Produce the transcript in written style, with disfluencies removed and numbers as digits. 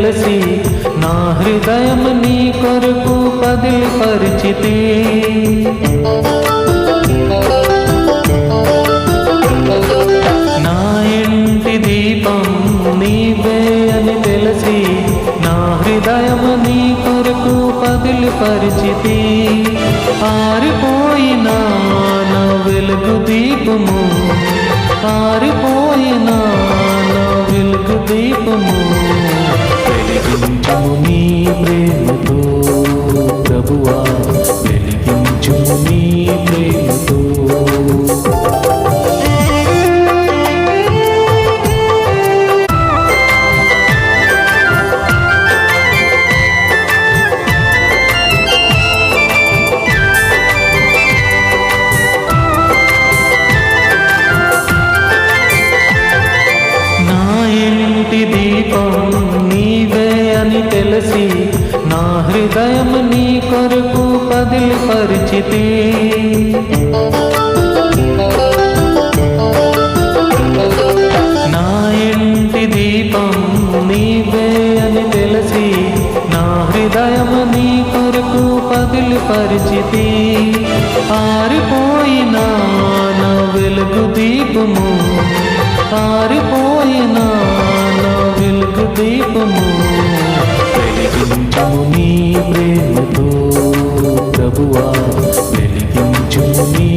తెలిసి నా హృదయం నీ కొరకు పదిలిపరిచితి. నా ఇంటి దీపం నీవే అని తెలిసి నా హృదయం నీ కొరకు పదిలిపరిచితి. ఆరిపోయిన నా వెలుగు దీపము, ఆరిపోయిన నా వెలుగు దీపము, వెలిగించుము నీ ప్రేమతో ప్రభువా, వెలిగించుము నీ ప్రేమతో. దీపం నీవే అని తెలిసి నా హృదయం నీ కొరకు పదిలిపరిచితి. నా ఇంటి దీపం నీవే అని తెలిసి నా హృదయం నీ కొరకు పదిలిపరిచితి. ఆరిపోయిన నా వెలుగు దీపము, ఆరిపోయిన నా వెలుగు దీపము, వెలిగించుము నీ ప్రేమతో ప్రభువా, వెలిగించుము నీ